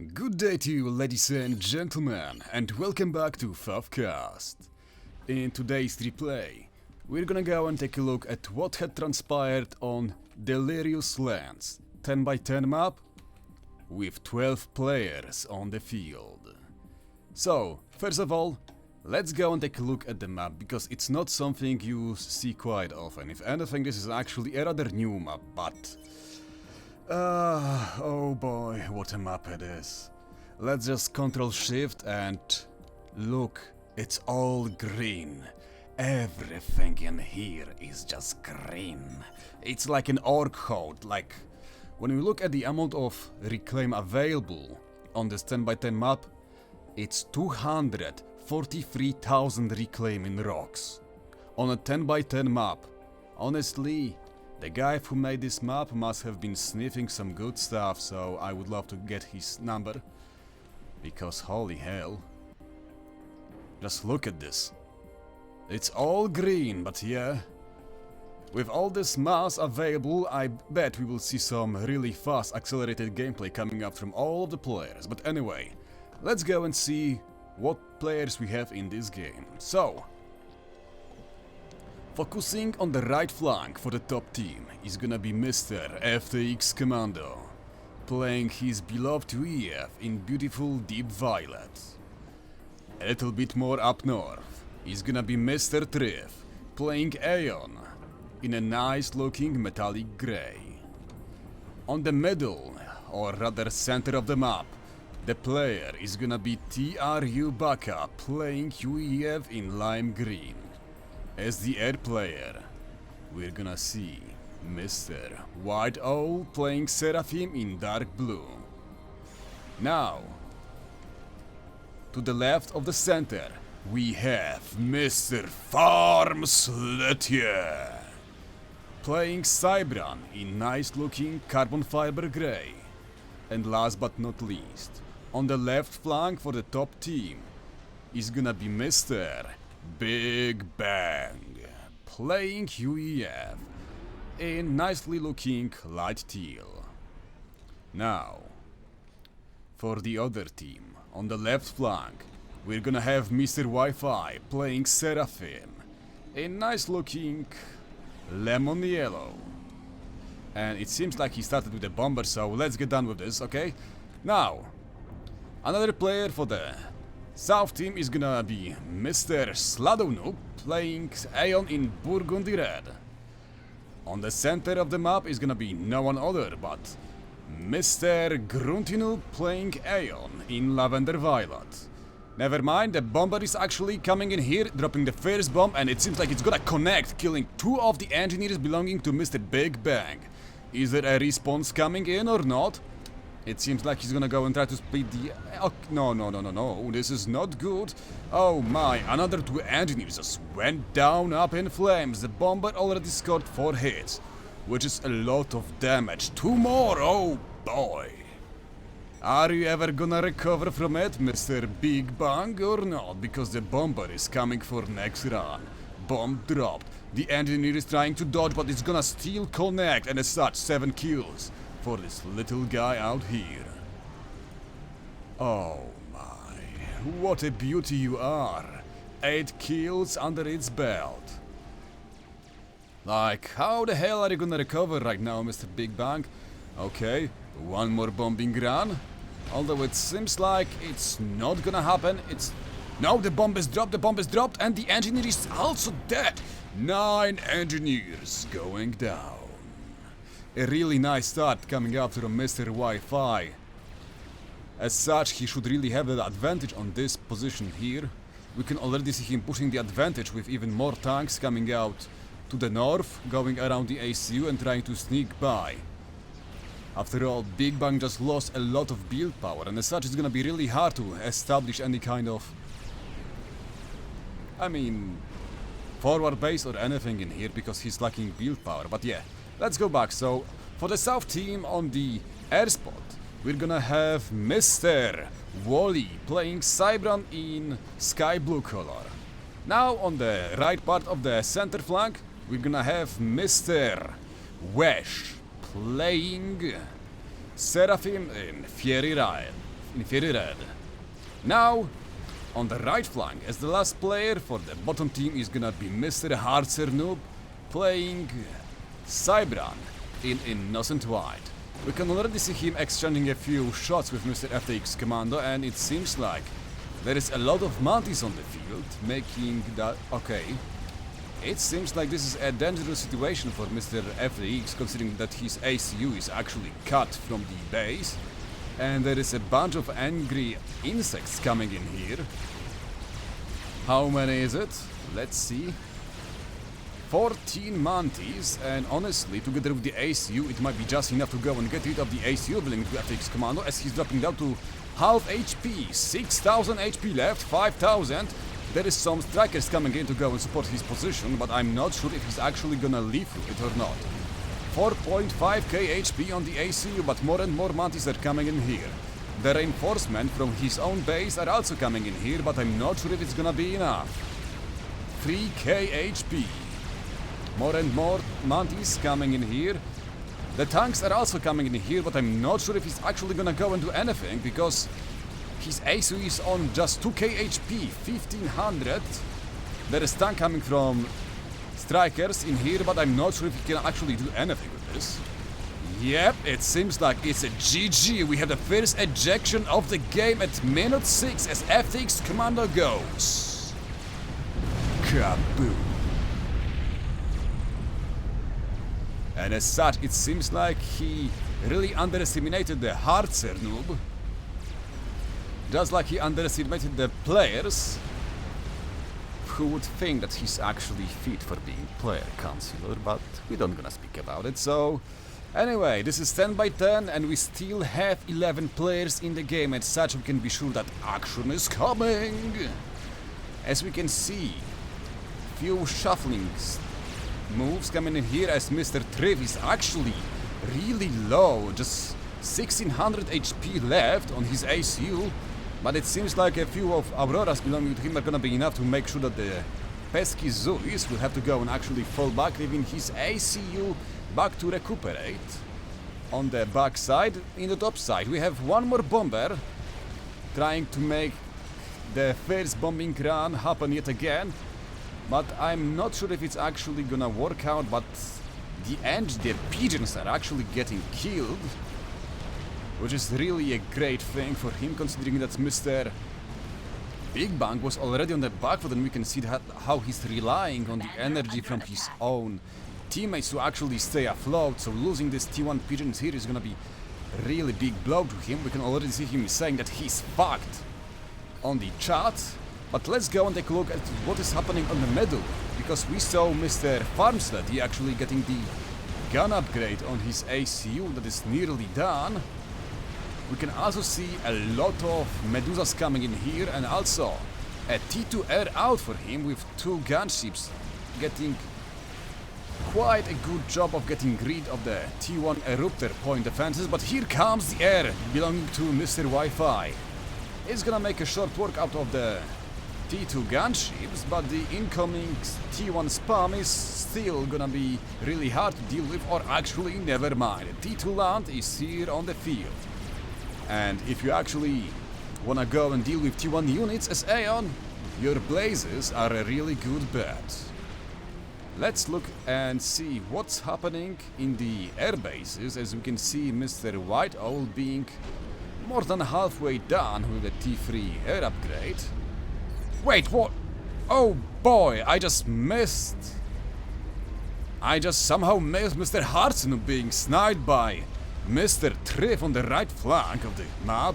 Good day to you, ladies and gentlemen, and welcome back to FAF Cast. In today's replay, we're gonna go and take a look at what had transpired on Delirium's Lands 10x10 map with 12 players on the field. So, first of all, let's go and take a look at the map because it's not something you see quite often. If anything, this is actually a rather new map, but oh boy, what a map it is. Let's just Ctrl Shift and look, it's all green. Everything in here is just green. It's like an orc horde. Like, when you look at the amount of reclaim available on this 10x10 map, it's 243,000 reclaim in rocks. On a 10x10 map, honestly, the guy who made this map must have been sniffing some good stuff, so I would love to get his number. Because holy hell. Just look at this. It's all green, but yeah. With all this mass available, I bet we will see some really fast accelerated gameplay coming up from all of the players. But anyway, let's go and see what players we have in this game. So, focusing on the right flank for the top team is gonna be Mr. FTX Commando, playing his beloved UEF in beautiful deep violet. A little bit more up north is gonna be Mr. Triff, playing Aeon in a nice looking metallic grey. On the middle, or rather center of the map, the player is gonna be TRU Baka, playing UEF in lime green. As the air player, we're gonna see Mr. White Owl playing Seraphim in dark blue. Now, to the left of the center, we have Mr. Farm Sletier playing Cybran in nice looking carbon fiber grey. And last but not least, on the left flank for the top team is gonna be Mr. Big Bang, playing UEF in nicely looking light teal. Now, for the other team, on the left flank, we're gonna have Mr. Wi-Fi playing Seraphim in nice looking lemon yellow. And it seems like he started with a bomber, so let's get done with this, okay? Now, another player for the South team is gonna be Mr. Sladonoob playing Aeon in burgundy red. On the center of the map is gonna be no one other but Mr. Gruntinoob playing Aeon in lavender violet. Never mind, the bomber is actually coming in here, dropping the first bomb, and it seems like it's gonna connect, killing two of the engineers belonging to Mr. Big Bang. Is there a response coming in or not? It seems like he's gonna go and try to split the... Oh, no, this is not good. Oh my, another two engineers just went down up in flames. The bomber already scored 4 hits, which is a lot of damage. 2 more, oh boy. Are you ever gonna recover from it, Mr. Big Bang, or not? Because the bomber is coming for next run. Bomb dropped. The engineer is trying to dodge, but it's gonna still connect, and as such, 7 kills for this little guy out here. Oh my, what a beauty you are. 8 kills under its belt. Like, how the hell are you gonna recover right now, Mr. Big Bang? Okay, 1 more bombing run. Although it seems like it's not gonna happen. No, the bomb is dropped, and the engineer is also dead. 9 engineers going down. A really nice start coming up from Mr. Wi-Fi. As such, he should really have the advantage on this position here. We can already see him pushing the advantage with even more tanks coming out to the north, going around the ACU and trying to sneak by. After all, Big Bang just lost a lot of build power, and as such it's gonna be really hard to establish any kind of... forward base or anything in here because he's lacking build power, but yeah. Let's go back. So, for the South team on the air spot, we're gonna have Mr. Wally playing Cybran in sky blue color. Now, on the right part of the center flank, we're gonna have Mr. Wesh playing Seraphim in in very red. Now, on the right flank, as the last player for the bottom team is gonna be Mr. Harzer Noob, playing Cybran in Innocent White. We can already see him exchanging a few shots with Mr. FTX Commando, and it seems like there is a lot of Mantis on the field, making that... okay. It seems like this is a dangerous situation for Mr. FTX, considering that his ACU is actually cut from the base, and there is a bunch of angry insects coming in here. How many is it? Let's see. 14 Mantis, and honestly, together with the ACU, it might be just enough to go and get rid of the ACU belonging to FTX Commando, as he's dropping down to half HP, 6,000 HP left, 5,000. There is some strikers coming in to go and support his position, but I'm not sure if he's actually gonna live through it or not. 4.5k HP on the ACU, but more and more Mantis are coming in here. The reinforcement from his own base are also coming in here, but I'm not sure if it's gonna be enough. 3k HP. More and more Mantis coming in here. The tanks are also coming in here, but I'm not sure if he's actually gonna go and do anything, because his ACU is on just 2k HP, 1500. There is tank coming from strikers in here, but I'm not sure if he can actually do anything with this. Yep, it seems like it's a GG. We have the first ejection of the game at minute 6 as FTX Commando goes. Kaboom. And as such, it seems like he really underestimated the Harzer Noob. Just like he underestimated the players. Who would think that he's actually fit for being player counselor, but we don't gonna speak about it, so... Anyway, this is 10 by 10 and we still have 11 players in the game, as such we can be sure that action is coming! As we can see, few shuffling moves coming in here, as Mr. Triv is actually really low, just 1600 HP left on his ACU, but it seems like a few of Auroras belonging to him are gonna be enough to make sure that the pesky Zuis will have to go and actually fall back, leaving his ACU back to recuperate. On the back side, in the top side, we have one more bomber trying to make the first bombing run happen yet again, but I'm not sure if it's actually gonna work out, but the pigeons are actually getting killed, which is really a great thing for him, considering that Mr. Big Bang was already on the back foot, and we can see that how he's relying on the energy from his own teammates to actually stay afloat, so losing this T1 pigeons here is gonna be a really big blow to him. We can already see him saying that he's fucked on the chat, but let's go and take a look at what is happening on the middle, because we saw Mr. Farmstead actually getting the gun upgrade on his ACU that is nearly done. We can also see a lot of Medusas coming in here, and also a T2 air out for him with 2 gunships getting quite a good job of getting rid of the T1 eruptor point defenses, but here comes the air belonging to Mr. Wi-Fi. It's gonna make a short work out of the T2 gunships, but the incoming T1 spam is still gonna be really hard to deal with, or actually never mind. T2 land is here on the field. And if you actually wanna go and deal with T1 units as Aeon, your blazes are a really good bet. Let's look and see what's happening in the air bases, as we can see Mr. White Owl being more than halfway done with the T3 air upgrade. Wait, what? Oh boy, I just somehow missed Mr. Hartson being sniped by Mr. Triff on the right flank of the map.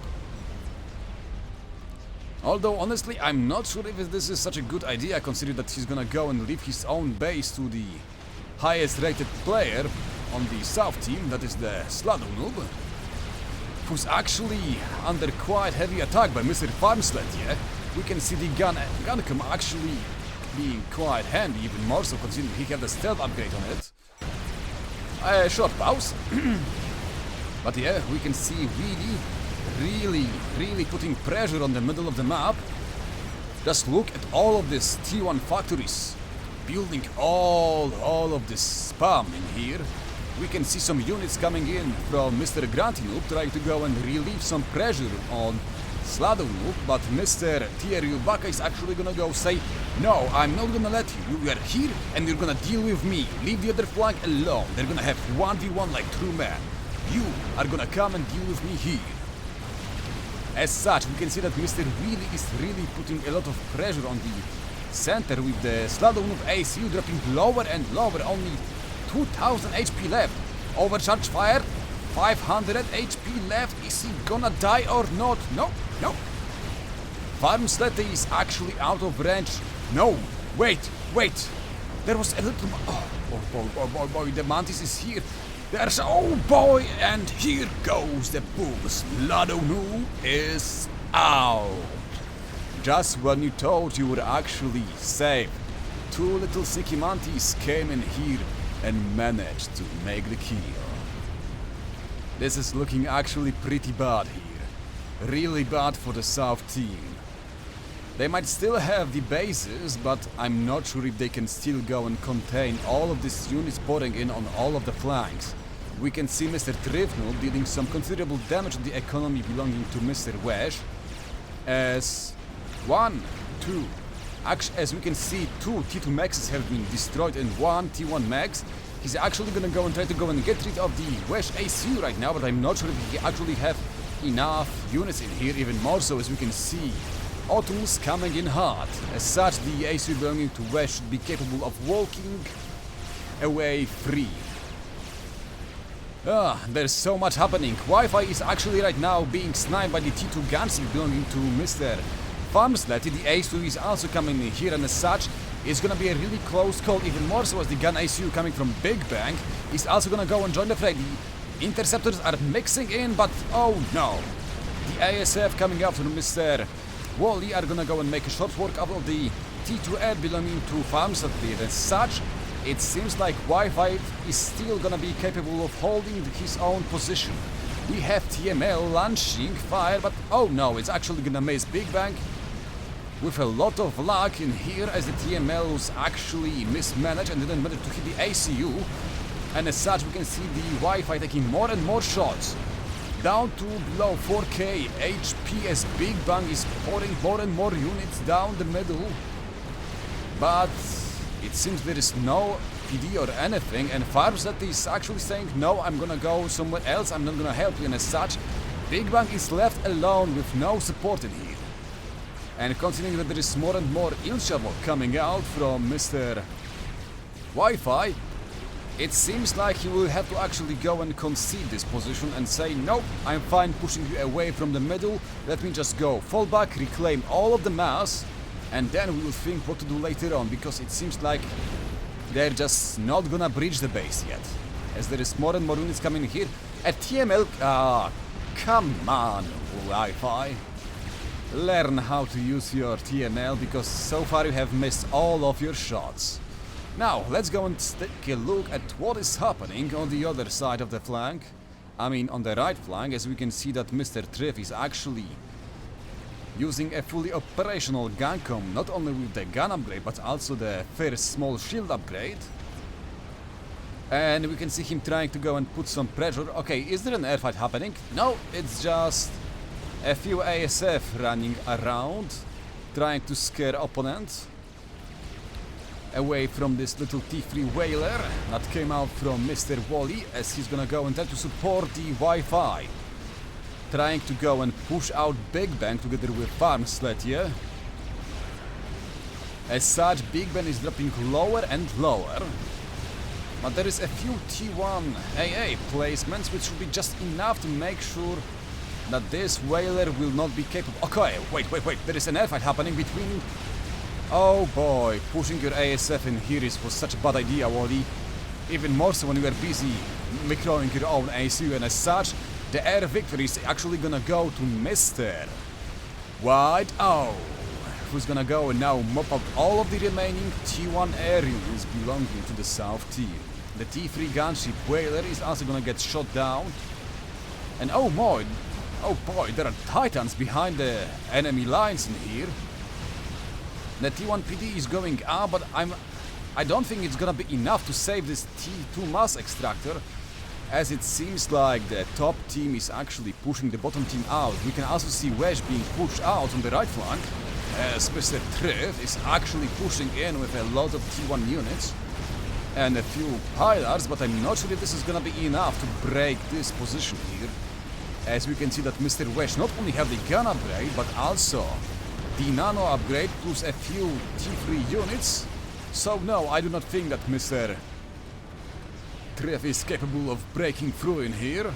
Although honestly, I'm not sure if this is such a good idea, considering that he's gonna go and leave his own base to the highest rated player on the south team, that is the Slado Noob, who's actually under quite heavy attack by Mr. Farmstead, yeah? We can see the Guncom actually being quite handy, even more so considering he had the stealth upgrade on it. A short pause. But yeah, we can see really putting pressure on the middle of the map. Just look at all of these T1 factories building all of this spam in here. we can see some units coming in from Mr. Grunty Noob trying to go and relieve some pressure on Slado Noob, but Mr. Thierry Baka is actually gonna go say, no, I'm not gonna let you. You are here and you're gonna deal with me. Leave the other flank alone. They're gonna have 1v1 like true men. You are gonna come and deal with me here. As such, we can see that Mr. Wheelie is really putting a lot of pressure on the center with the Slado Noob ACU dropping lower and lower, only 2000 HP left. Overcharge fired, 500 HP left. Is he gonna die or not? No, no. Farmslete is actually out of range. No, wait. There was a little... Oh boy, the Mantis is here. There's... Oh boy, and here goes the boom. Slado Noob is out. Just when you thought you were actually safe, two little sneaky Mantis came in here and managed to make the kill. This is looking actually pretty bad here. Really bad for the South team. They might still have the bases, but I'm not sure if they can still go and contain all of these units pouring in on all of the flanks. We can see Mr. Trifnul dealing some considerable damage to the economy belonging to Mr. Wesh. As as we can see, 2 T2 Maxes have been destroyed and 1 T1 Max. He's actually gonna go and try to go and get rid of the Wesh ACU right now, but I'm not sure if he actually have enough units in here, even more so as we can see Autumn's coming in hard. As such, the ACU belonging to Wesh should be capable of walking away free. There's so much happening. Wi-Fi is actually right now being sniped by the T2 gunship belonging to Mr. Farmslete. The ACU is also coming in here, and as such, it's gonna be a really close call, even more so as the gun ACU coming from Big Bang is also gonna go and join the fray. The interceptors are mixing in, but oh no! The ASF coming up from Mr. Wally are gonna go and make a short work out of the T2Ed belonging to Farmslete. As such, it seems like Wi-Fi is still gonna be capable of holding his own position. We have TML launching fire, but oh no, it's actually gonna miss Big Bang. With a lot of luck in here, as the TML was actually mismanaged and didn't manage to hit the ACU. And as such, we can see the Wi-Fi taking more and more shots. Down to below 4k HP as Big Bang is pouring more and more units down the middle. But it seems there is no PD or anything, and Farmslete is actually saying, no, I'm gonna go somewhere else, I'm not gonna help you, and as such, Big Bang is left alone with no support in here. And considering that there is more and more Ilshavo coming out from Mr. Wi-Fi, it seems like he will have to actually go and concede this position and say, no, I'm fine pushing you away from the middle, let me just go. Fall back, reclaim all of the mass, and then we will think what to do later on, because it seems like they're just not gonna breach the base yet. As there is more and more units coming here. At TML, come on, Wi-Fi. Learn how to use your TML, because so far you have missed all of your shots. Now, let's go and take a look at what is happening on the other side of the flank. I mean, on the right flank, as we can see that Mr. Triff is actually using a fully operational Guncom, not only with the gun upgrade, but also the first small shield upgrade. And we can see him trying to go and put some pressure. Okay, is there an airfight happening? No, it's just a few ASF running around, trying to scare opponents away from this little T3 whaler that came out from Mr. Wally, as he's gonna go and try to support the Wi-Fi, trying to go and push out Big Bang together with Farmslete. As such, Big Bang is dropping lower and lower, but there is a few T1 AA placements which should be just enough to make sure that this whaler will not be capable. Okay, wait, there is an airfight happening between... Oh boy, pushing your ASF in here was such a bad idea, Wally. Even more so when you are busy microing your own ACU, and as such, the air victory is actually gonna go to Mr. White O, who's gonna go and now mop up all of the remaining T1 air units belonging to the South team. The T3 gunship whaler is also gonna get shot down. And oh boy, there are Titans behind the enemy lines in here. The T1 PD is going up, but I don't think it's gonna be enough to save this T2 mass extractor. as it seems like the top team is actually pushing the bottom team out. We can also see Wesh being pushed out on the right flank, as Mr. Triff is actually pushing in with a lot of T1 units and a few pillars, but I'm not sure if this is gonna be enough to break this position here. As we can see that Mr. Wesh not only have the gun upgrade, but also the nano upgrade plus a few T3 units. So no, I do not think that Mr. Triff is capable of breaking through in here.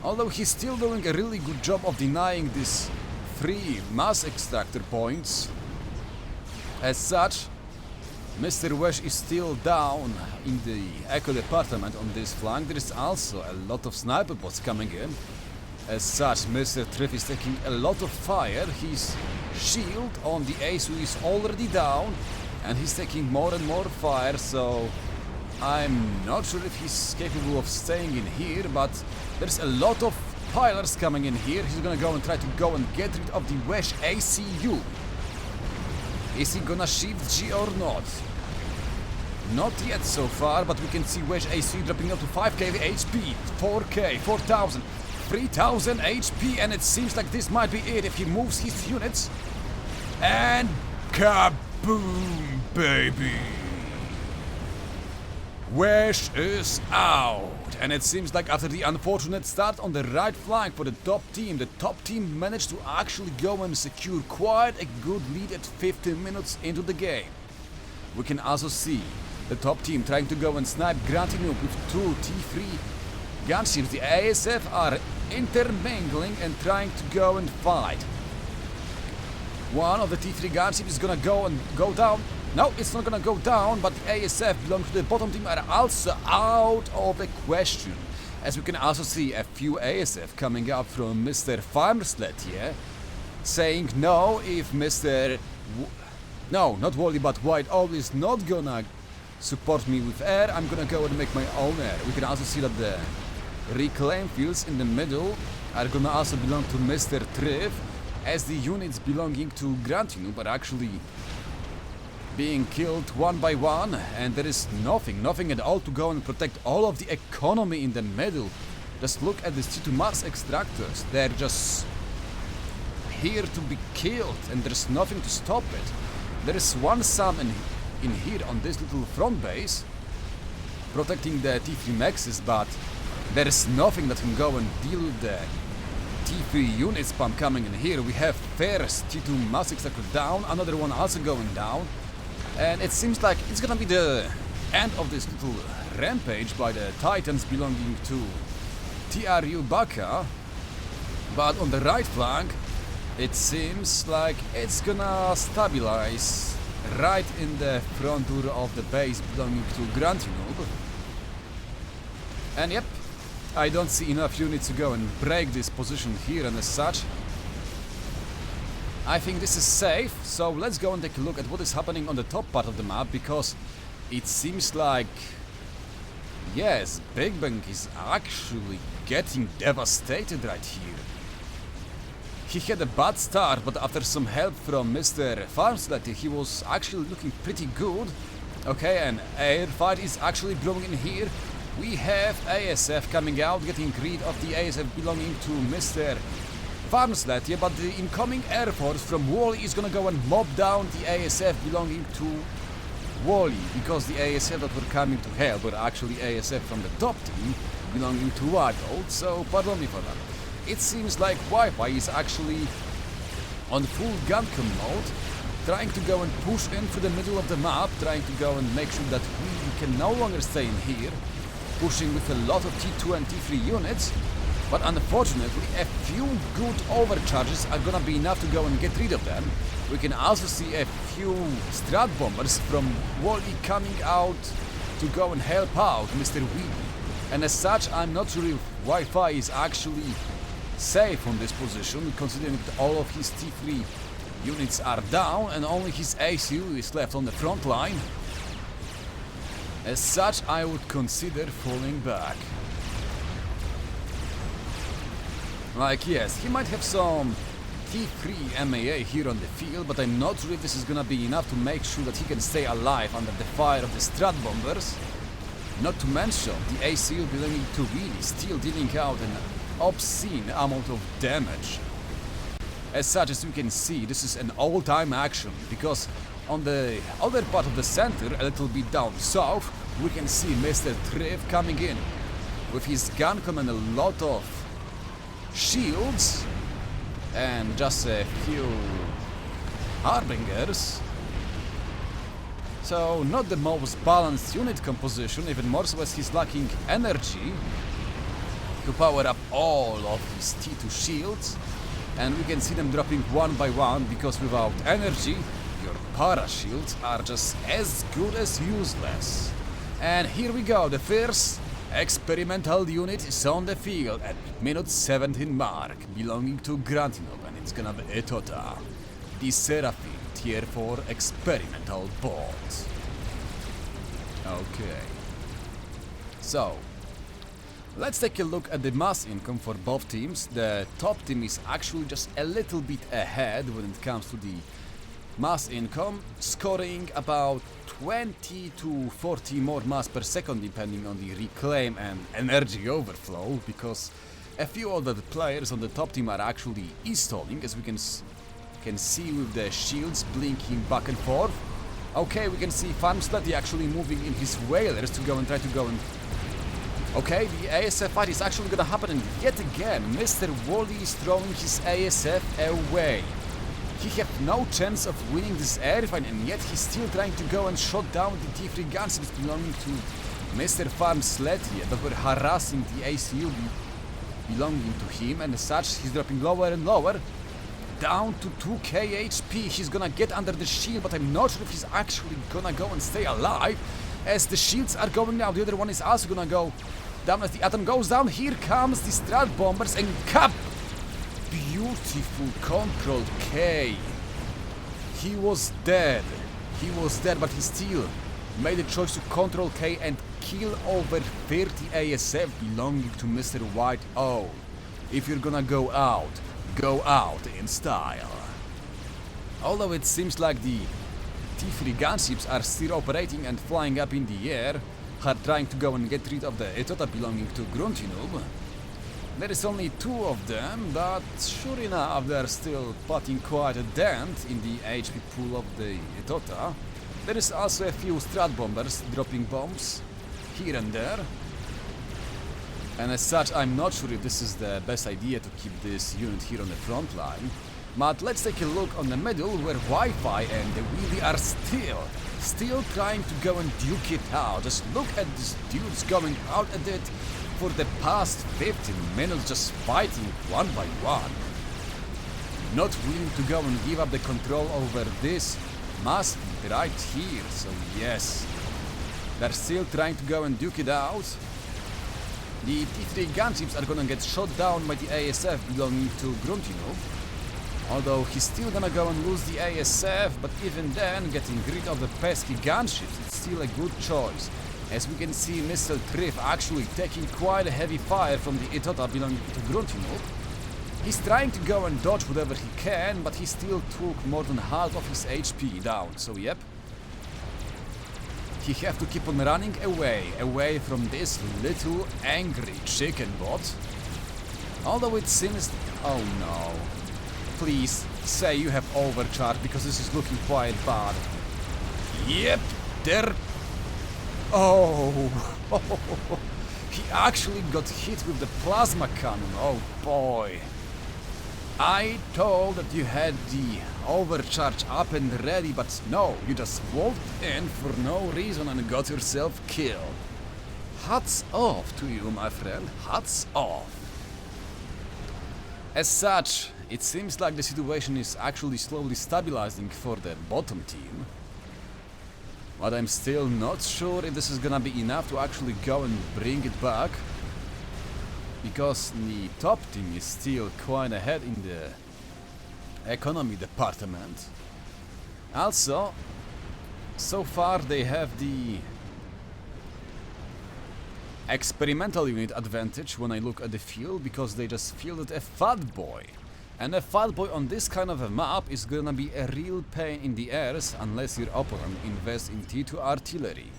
Although he's still doing a really good job of denying these 3 mass extractor points. As such, Mr. Wesh is still down in the Echo department on this flank. There is also a lot of sniper bots coming in. As such, Mr. Triff is taking a lot of fire. His shield on the ASU is already down, and he's taking more and more fire, so I'm not sure if he's capable of staying in here, but there's a lot of pillars coming in here. He's gonna go and try to go and get rid of the Wesh ACU. Is he gonna shift G or not? Not yet so far, but we can see Wesh ACU dropping up to 5k HP, 4k, 4000, 3000 HP, and it seems like this might be it if he moves his units. And kaboom, baby! Wesh is out, and it seems like after the unfortunate start on the right flank for the top team managed to actually go and secure quite a good lead at 15 minutes into the game. We can also see the top team trying to go and snipe Grantinuk with 2 T3 gunships. The ASF are intermingling and trying to go and fight. One of the T3 gunships is gonna go down. No, it's not gonna go down, but the ASF belonging to the bottom team are also out of the question. As we can also see a few ASF coming up from Mr. Farmstead here, saying no if Mr. No, not Wally, but White Owl is not gonna support me with air, I'm gonna go and make my own air. We can also see that the reclaim fields in the middle are gonna also belong to Mr. Triff, as the units belonging to Grantinu are actually being killed one by one, and there is nothing at all to go and protect all of the economy in the middle. Just look at these T2 mass extractors, they're just here to be killed, and there's nothing to stop it. There is one sun in here on this little front base, protecting the T3 Maxes, but there is nothing that can go and deal with the T3 unit spam coming in here. We have first T2 mass extractor down, another one also going down. And it seems like it's gonna be the end of this little rampage by the Titans belonging to TRU Baka. But on the right flank, it seems like it's gonna stabilize right in the front door of the base belonging to Grantinub. And yep, I don't see enough units to go and break this position here, and as such, I think this is safe, so let's go and take a look at what is happening on the top part of the map, because it seems like, yes, Big Bang is actually getting devastated right here. He had a bad start, but after some help from Mr. Farmstead, he was actually looking pretty good. Okay, and air fight is actually blowing in here. We have ASF coming out, getting rid of the ASF belonging to Mr. Farmstead, yeah, but the incoming air force from Wally is gonna go and mob down the ASF belonging to Wally, because the ASF that were coming to help were actually ASF from the top team belonging to Wild, so pardon me for that. It seems like Wi-Fi is actually on full gun-cam mode, trying to go and push in through the middle of the map, trying to go and make sure that we can no longer stay in here, pushing with a lot of T2 and T3 units. But unfortunately, a few good overcharges are gonna be enough to go and get rid of them. We can also see a few strat bombers from Wally coming out to go and help out Mr. Weeby. And as such, I'm not sure if Wi-Fi is actually safe on this position, considering that all of his T3 units are down and only his ACU is left on the front line. As such, I would consider falling back. Like, yes, he might have some T3 MAA here on the field, but I'm not sure if this is gonna be enough to make sure that he can stay alive under the fire of the strat bombers. Not to mention the ACU belonging to Wheelie still dealing out an obscene amount of damage. As such, as you can see, this is an all-time action, because on the other part of the center, a little bit down south, we can see Mr. Triff coming in with his gun and a lot of shields and just a few harbingers. So not the most balanced unit composition, even more so as he's lacking energy to power up all of his T2 shields, and we can see them dropping one by one, because without energy your para shields are just as good as useless. And here we go, the first experimental unit is on the field at minute 17 mark, belonging to Grantinov, and it's gonna be a.a.a. the Seraphim Tier 4 experimental bot. Okay. So, let's take a look at the mass income for both teams. The top team is actually just a little bit ahead when it comes to the mass income, scoring about 20 to 40 more mass per second depending on the reclaim and energy overflow, because a few of the players on the top team are actually e-stalling, as we can see with the shields blinking back and forth. Okay, we can see Farmsletty actually moving in his whalers to go and try to go and... Okay, the ASF fight is actually gonna happen, and yet again Mr. Wally is throwing his ASF away. He had no chance of winning this airfight, and yet he's still trying to go and shot down the T3 gunships belonging to Mr. Farmsletty that were harassing the ACU belonging to him, and as such he's dropping lower and lower, down to 2k HP. He's gonna get under the shield, but I'm not sure if he's actually gonna go and stay alive, as the shields are going down. The other one is also gonna go down as the atom goes down. Here comes the Strat Bombers and cap! Beautiful controlled K. He was dead. He was dead, but he still made the choice to control K and kill over 30 ASF belonging to Mr. White O. If you're gonna go out in style. Although it seems like the T3 gunships are still operating and flying up in the air, are trying to go and get rid of the a.a.a. belonging to Gruntinub. There is only two of them, but sure enough they are still putting quite a dent in the HP pool of the a.a.a. There is also a few Strat Bombers dropping bombs here and there. And as such, I'm not sure if this is the best idea to keep this unit here on the front line. But let's take a look on the middle, where Wi-Fi and the Wheelie are still trying to go and duke it out. Just look at these dudes going out at it for the past 15 minutes, just fighting one by one. Not willing to go and give up the control over this mass right here. So yes, they're still trying to go and duke it out. The T3 gunships are gonna get shot down by the ASF belonging to Gruntino. Although he's still gonna go and lose the ASF, but even then, getting rid of the pesky gunships is still a good choice. As we can see, Mr. Triff actually taking quite a heavy fire from the a.a.a. belonging to Gruntino. He's trying to go and dodge whatever he can, but he still took more than half of his HP down, so yep. He have to keep on running away from this little angry chicken bot. Although it seems... Oh no. Please, say you have overcharged, because this is looking quite bad. Yep, there... Oh... He actually got hit with the plasma cannon, oh boy. I thought that you had the overcharge up and ready, but no, you just walked in for no reason and got yourself killed. Hats off to you, my friend, hats off. As such, it seems like the situation is actually slowly stabilizing for the bottom team. But I'm still not sure if this is gonna be enough to actually go and bring it back, because the top team is still quite ahead in the economy department. Also, so far they have the experimental unit advantage when I look at the field, because they just fielded a fat boy. And a fat boy on this kind of a map is gonna be a real pain in the airs unless your opponent invests in T2 artillery.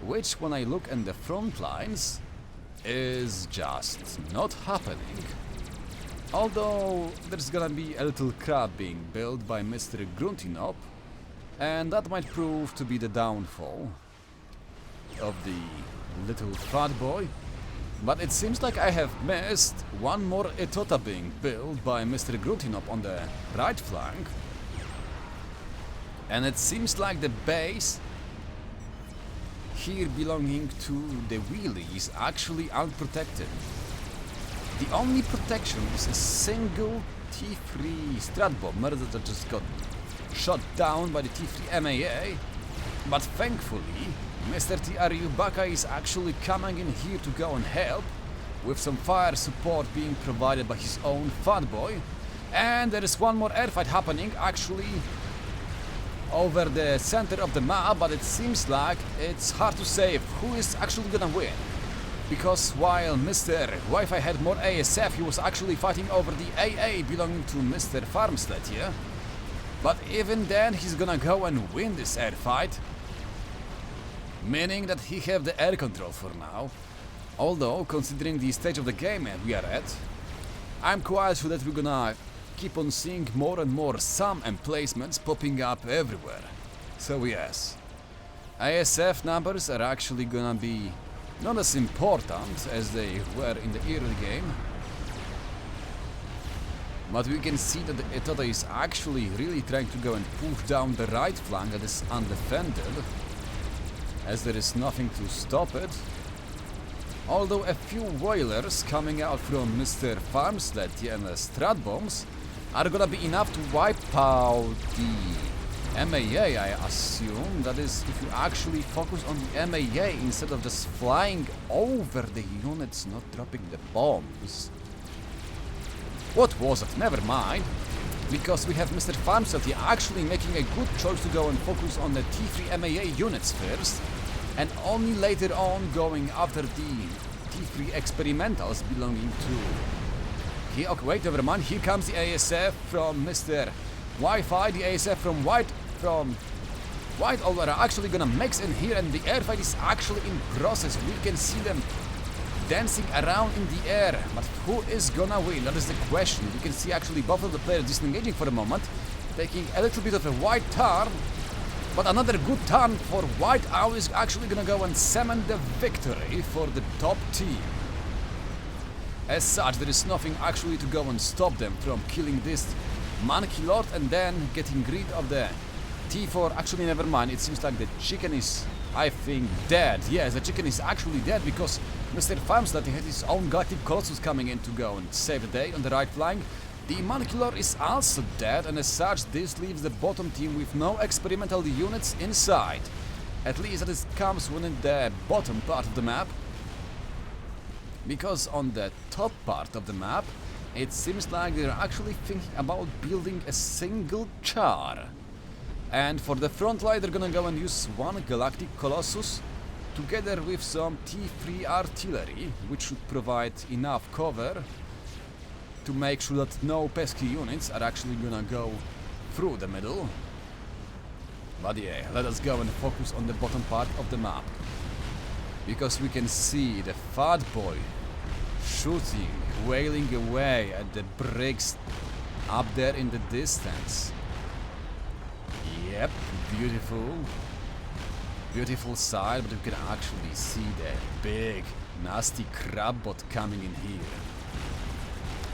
which when I look in the front lines is just not happening. Although there's gonna be a little crab being built by Mr. Gruntinop, and that might prove to be the downfall of the little fat boy. But it seems like I have missed one more Etota being built by Mr. Gruntinop on the right flank. And it seems like the base here belonging to the wheelie is actually unprotected. The only protection is a single T3 Stratbomber that just got shot down by the T3 MAA, but thankfully Mr. T. Aryubaka is actually coming in here to go and help, with some fire support being provided by his own fat boy, and there is one more airfight happening actually over the center of the map, but it seems like it's hard to say who is actually gonna win. Because while Mr. Wi-Fi had more ASF, he was actually fighting over the AA belonging to Mr. Farmstead here. But even then, he's gonna go and win this air fight, meaning that he have the air control for now. Although, considering the stage of the game we are at, I'm quite sure that we're gonna keep on seeing more and more SAM emplacements popping up everywhere. So yes, ASF numbers are actually gonna be not as important as they were in the early game, but we can see that the Etota is actually really trying to go and push down the right flank that is undefended, as there is nothing to stop it. Although a few whalers coming out from Mr. Farmstead and the Strat bombs are gonna be enough to wipe out the MAA, I assume. That is, if you actually focus on the MAA instead of just flying over the units, not dropping the bombs. What was it? Never mind. Because we have Mr. Farmstead here actually making a good choice to go and focus on the T3 MAA units first, and only later on going after the T3 experimentals belonging to... Here, okay, wait, never mind. Here comes the ASF from Mr. Wi-Fi, the ASF from White are actually gonna mix in here, and the airfight is actually in process. We can see them dancing around in the air, but who is gonna win? That is the question. We can see actually both of the players disengaging for a moment, taking a little bit of a wide turn, but another good turn for White Owl is actually gonna go and summon the victory for the top team. As such, there is nothing actually to go and stop them from killing this Monkey Lord and then getting rid of the T4. Actually, never mind. It seems like the chicken is, I think, dead. Yes, the chicken is actually dead because Mr. Farmstead had his own Galactic Colossus coming in to go and save the day on the right flank. The Monkey Lord is also dead, and as such, this leaves the bottom team with no experimental units inside. At least that comes within the bottom part of the map. Because on the top part of the map, it seems like they're actually thinking about building a single char. And for the front line, they're gonna go and use one Galactic Colossus together with some T3 artillery, which should provide enough cover to make sure that no pesky units are actually gonna go through the middle. But yeah, let us go and focus on the bottom part of the map, because we can see the fat boy shooting, wailing away at the bricks up there in the distance. Yep, beautiful sight, but you can actually see the big nasty crabbot coming in here.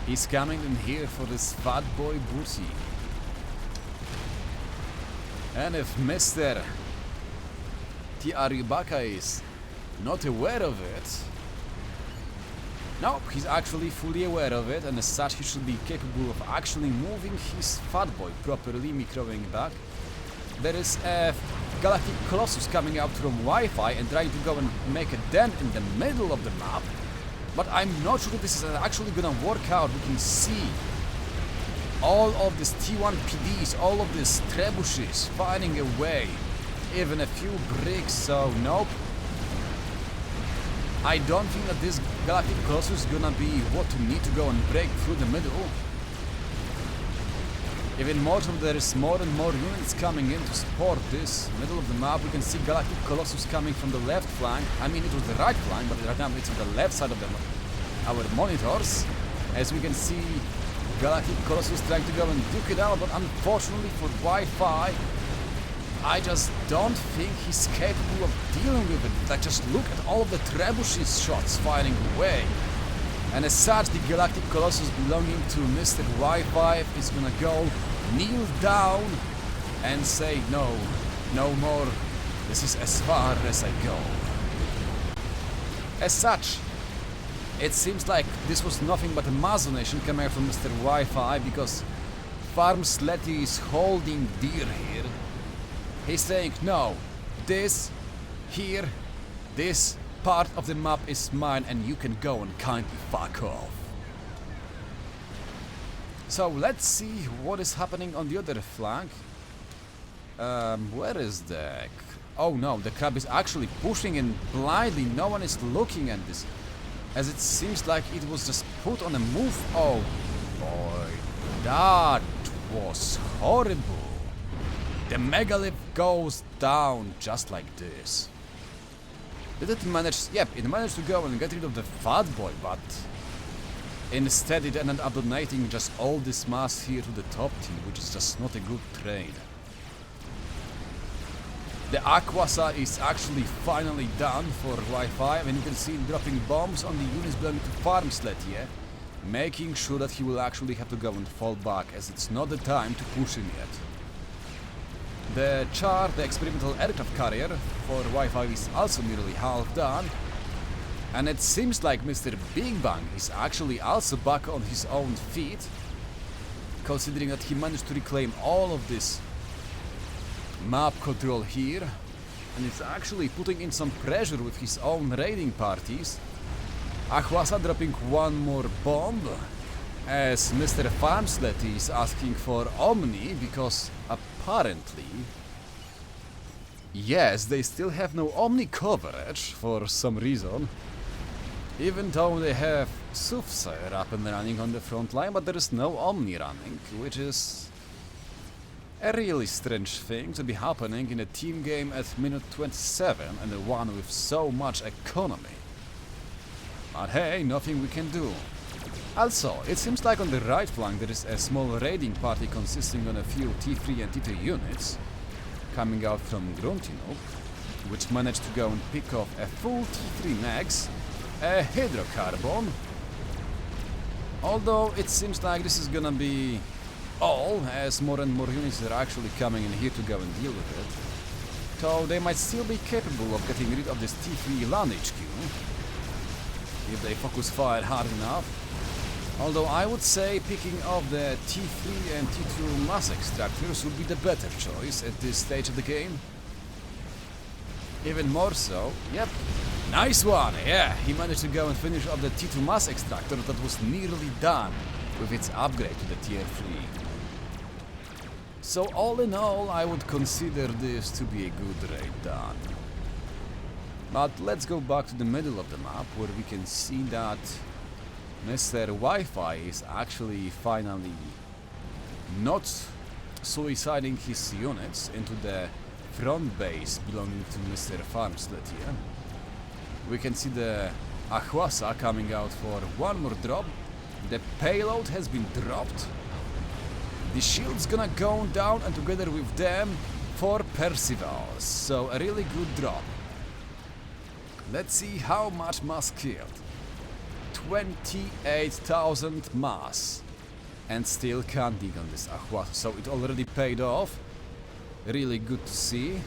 He's coming in here for this fat boy booty. And if Mr. T. Aryubaka is not aware of it, nope, he's actually fully aware of it, and as such he should be capable of actually moving his fat boy properly, microing back. There is a Galactic Colossus coming out from Wi-Fi and trying to go and make a dent in the middle of the map, but I'm not sure this is actually gonna work out. We can see all of these T1 PDs, all of these trebuchets firing away, even a few bricks, so nope. I don't think that this Galactic Colossus is gonna be what you need to go and break through the middle. Even more so, there is more and more units coming in to support this middle of the map. We can see Galactic Colossus coming from the left flank. I mean, it was the right flank, but right now it's on the left side of our monitors. As we can see, Galactic Colossus trying to go and duke it out, but unfortunately for Wi-Fi, I just don't think he's capable of dealing with it. Like, just look at all of the trebuchet shots firing away. And as such, the Galactic Colossus belonging to Mr. Wi-Fi is gonna go, kneel down, and say no, no more, this is as far as I go. As such, it seems like this was nothing but a machination coming from Mr. Wi-Fi, because Farm Sletty is holding dear here. He's saying, no, this, here, this part of the map is mine and you can go and kindly fuck off. So let's see what is happening on the other flank. Where is the... Oh no, the crab is actually pushing in blindly, no one is looking at this. As it seems like it was just put on a move. Oh boy, that was horrible. The megalith goes down just like this. Did it manage? Yep, it managed to go and get rid of the fat boy, but instead it ended up donating just all this mass here to the top team, which is just not a good trade. The Aquasa is actually finally done for Wi-Fi, and you can see him dropping bombs on the units belonging to Farm Sletty, making sure that he will actually have to go and fall back, as it's not the time to push him yet. The Char, the experimental aircraft carrier for Wi-Fi, is also nearly half done, and it seems like Mr. Big Bang is actually also back on his own feet, considering that he managed to reclaim all of this map control here, and is actually putting in some pressure with his own raiding parties. Ahwasa dropping one more bomb, as Mr. Farmslet is asking for Omni, because apparently, yes, they still have no Omni coverage for some reason, even though they have Soothsayer up and running on the front line, but there is no Omni running, which is a really strange thing to be happening in a team game at minute 27 and the one with so much economy. But hey, nothing we can do. Also, it seems like on the right flank there is a small raiding party consisting of a few T3 and T2 units coming out from Gruntino, which managed to go and pick off a full T3 Max, a hydrocarbon. Although it seems like this is gonna be all, as more and more units are actually coming in here to go and deal with it. So they might still be capable of getting rid of this T3 land HQ if they focus fire hard enough. Although I would say picking off the T3 and T2 mass extractors would be the better choice at this stage of the game. Even more so, yep, nice one, yeah, he managed to go and finish off the T2 mass extractor that was nearly done with its upgrade to the tier 3. So all in all, I would consider this to be a good raid done. But let's go back to the middle of the map, where we can see that Mr. Wi-Fi is actually finally not suiciding his units into the front base belonging to Mr. Farmslet here. We can see the Ahwasa coming out for one more drop. The payload has been dropped. The shield's gonna go down, and together with them for Percival. So a really good drop. Let's see how much mass killed. 28,000 mass. And still counting on this Ahwasa. So it already paid off. Really good to see.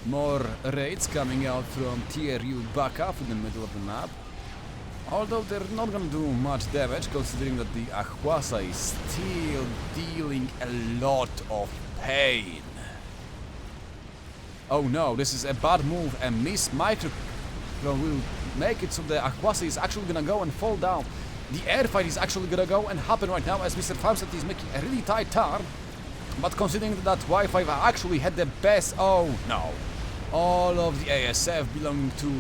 More raids coming out from TRU back up in the middle of the map. Although they're not gonna do much damage, considering that the Ahwasa is still dealing a lot of pain. Oh no, this is a bad move. A miss micro will make it so the Ahwasa is actually gonna go and fall down. The airfight is actually gonna go and happen right now, as Mr. Farmstead is making a really tight turn. But considering that Wi-Fi actually had the best... Oh no. All of the ASF belonging to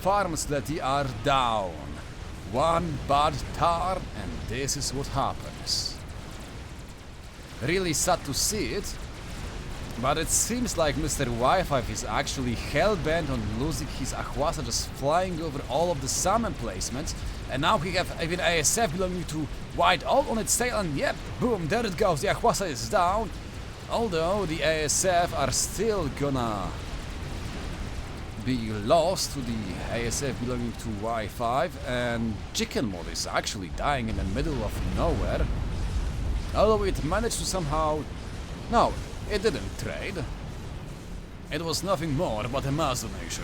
Farmstead are down. One bad turn, and this is what happens. really sad to see it. But it seems like Mr. Wi-Fi is actually hell-bent on losing his Ahwasa, just flying over all of the SAM emplacements. And now we have even ASF belonging to White all on its tail, and yep, boom, there it goes, the Ahwasa is down. Although the ASF are still gonna be lost to the ASF belonging to Y5, and Chicken Mod is actually dying in the middle of nowhere. Although it managed to somehow... No, it didn't trade. It was nothing more but a mass donation.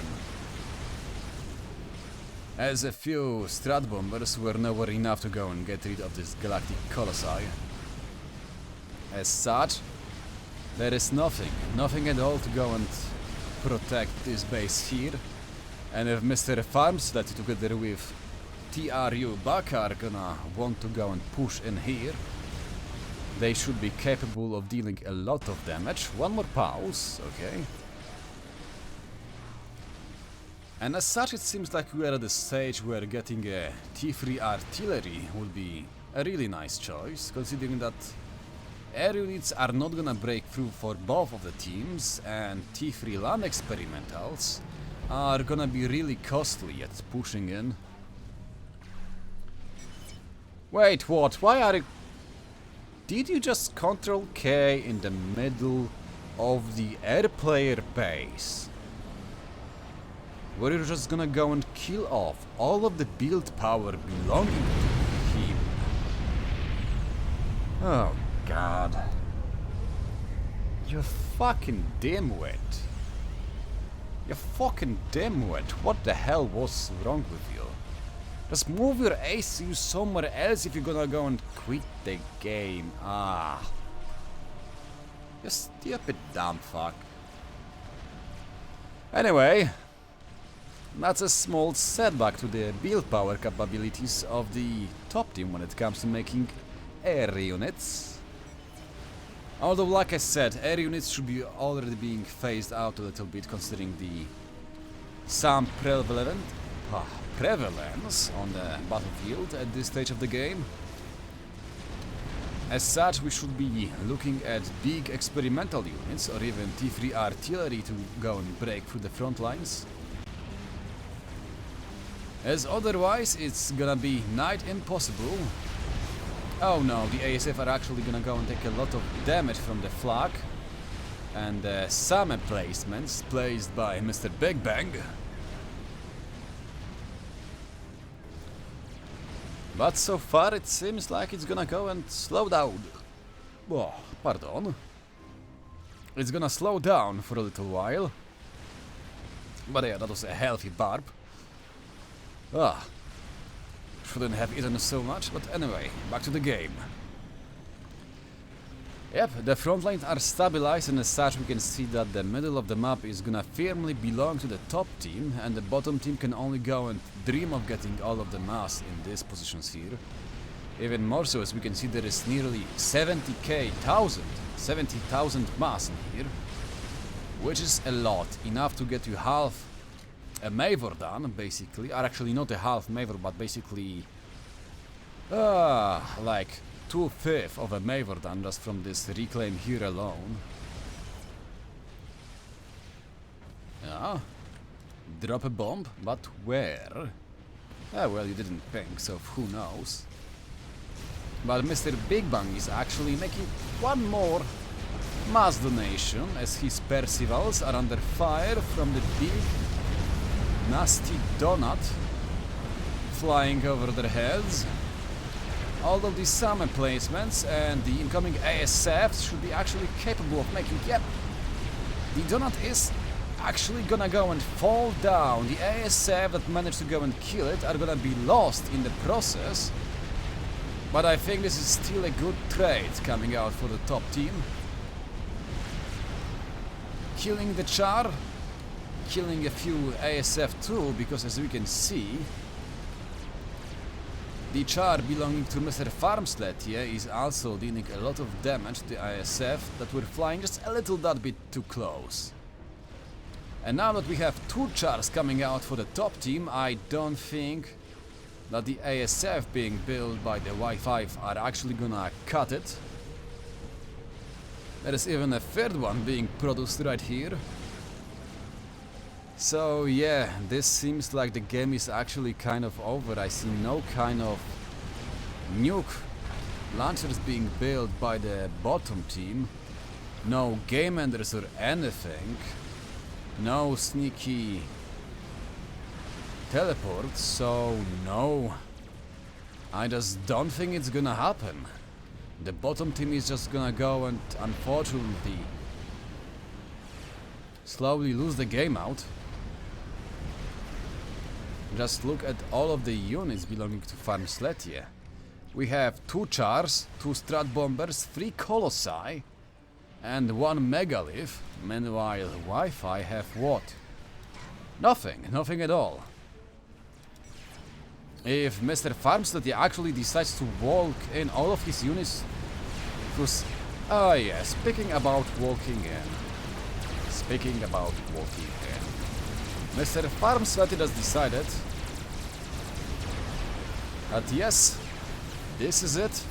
As a few Strat Bombers were nowhere enough to go and get rid of this Galactic Colossi. As such, there is nothing at all to go and protect this base here. And if Mr. Farmstead together with TRU Buck are gonna want to go and push in here, they should be capable of dealing a lot of damage. One more pause, okay. And as such, it seems like we are at the stage where getting a T3 artillery would be a really nice choice, considering that air units are not gonna break through for both of the teams, and T3 land experimentals are gonna be really costly at pushing in. Wait, what? Why are you... Did you just Control K in the middle of the air player base? Were you just gonna go and kill off all of the build power belonging to him? Oh god. You fucking dimwit. You fucking dimwit. What the hell was wrong with you? Just move your ACU somewhere else if you're gonna go and quit the game. Ah. You stupid dumb fuck. Anyway, that's a small setback to the build power capabilities of the top team when it comes to making air units. Although, like I said, air units should be already being phased out a little bit, considering the some prevalence on the battlefield at this stage of the game. As such, we should be looking at big experimental units or even T3 artillery to go and break through the front lines. As otherwise, it's gonna be nigh impossible. Oh no, the ASF are actually gonna go and take a lot of damage from the flak and some emplacements placed by Mr. Big Bang. But so far it seems like it's gonna go and slow down. Oh, pardon. It's gonna slow down for a little while. But yeah, that was a healthy barb. Ah. Shouldn't have eaten so much, but anyway, back to the game. Yep, the front lines are stabilized, and as such we can see that the middle of the map is gonna firmly belong to the top team, and the bottom team can only go and dream of getting all of the mass in these positions here. Even more so, as we can see, there is nearly 70,000 mass in here, which is a lot, enough to get you half a Mavor done, basically, or actually not a half Mavor, but basically like 2/5 of a Mavor done just from this reclaim here alone. Yeah, drop a bomb, but where? Ah, well, you didn't ping, so who knows. But Mr. Big Bang is actually making one more mass donation, as his Percivals are under fire from the big nasty donut flying over their heads. Although the SAM emplacements and the incoming ASFs should be actually capable of making... Yep, the donut is actually gonna go and fall down. The ASF that managed to go and kill it are gonna be lost in the process. But I think this is still a good trade coming out for the top team. Killing the Char, killing a few ASF too, because as we can see, the Char belonging to Mr. Farmstead here is also dealing a lot of damage to the ASF that were flying just a little that bit too close. And now that we have two Chars coming out for the top team, I don't think that the ASF being built by the Y5 are actually gonna cut it. There is even a third one being produced right here. So yeah, this seems like the game is actually kind of over. I see no kind of nuke launchers being built by the bottom team. No game enders or anything. No sneaky teleports, so no. I just don't think it's gonna happen. The bottom team is just gonna go and unfortunately slowly lose the game out. Just look at all of the units belonging to Farm Sletje. We have 2 Chars, 2 Strat Bombers, 3 Colossi, and 1 Megalith. Meanwhile, Wi-Fi have what? Nothing at all. If Mr. Farm Sletje actually decides to walk in all of his units, oh yeah, speaking about walking in. Mr. Farm Sletje has decided that yes, this is it.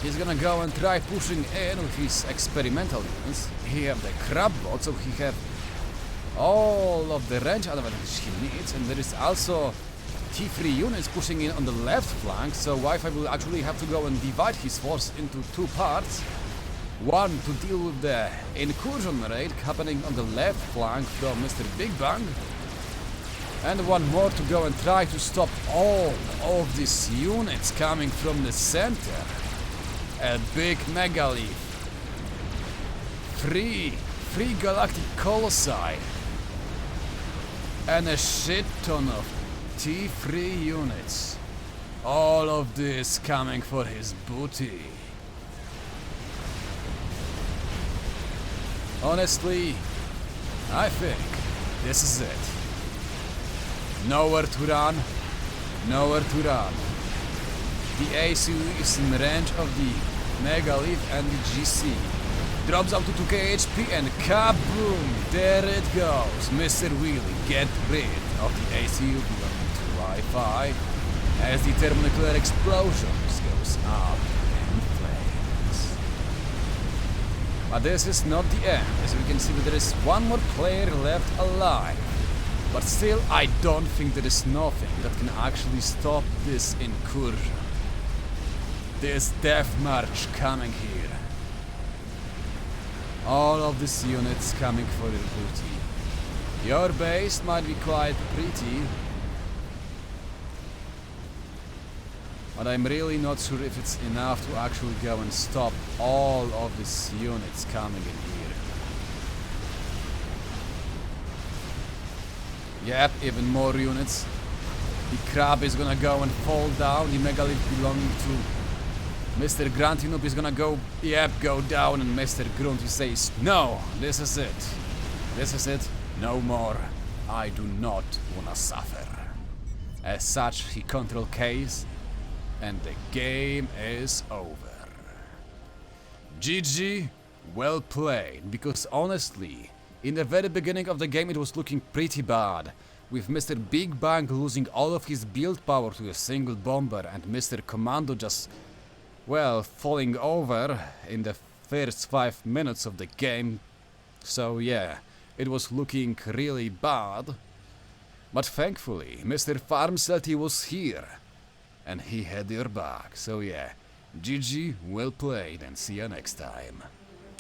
He's gonna go and try pushing in with his experimental units. He have the crab bot, so he have all of the range advantage he needs, and there is also T3 units pushing in on the left flank, so Wi-Fi will actually have to go and divide his force into 2 parts. One to deal with the incursion raid happening on the left flank from Mr. Big Bang, and one more to go and try to stop all of these units coming from the center. A big megalith, three galactic colossi, and a shit ton of T3 units. All of this coming for his booty. Honestly, I think this is it. Nowhere to run. The ACU is in range of the Megalith and the GC. Drops up to 2k HP and kaboom! There it goes. Mr. Wheelie, get rid of the ACU belonging to Wi-Fi as the thermonuclear explosions goes up in flames. But this is not the end, as we can see that there is one more player left alive. But still, I don't think there is nothing that can actually stop this incursion. This death march coming here. All of these units coming for your booty. Your base might be quite pretty, but I'm really not sure if it's enough to actually go and stop all of these units coming in here. Yep, even more units. The crab is gonna go and fall down. The megalith belonging to Mr. Grunty Noob is gonna go down, and Mr. Grunty says, no, this is it, no more. I do not wanna suffer. As such, he control Ks, and the game is over. GG, well played, because honestly, in the very beginning of the game it was looking pretty bad, with Mr. Big Bang losing all of his build power to a single bomber and Mr. Commando just, well, falling over in the first 5 minutes of the game. So yeah, it was looking really bad. But thankfully, Mr. Farm Sletje was here, and he had your back. So yeah, GG, well played, and see you next time.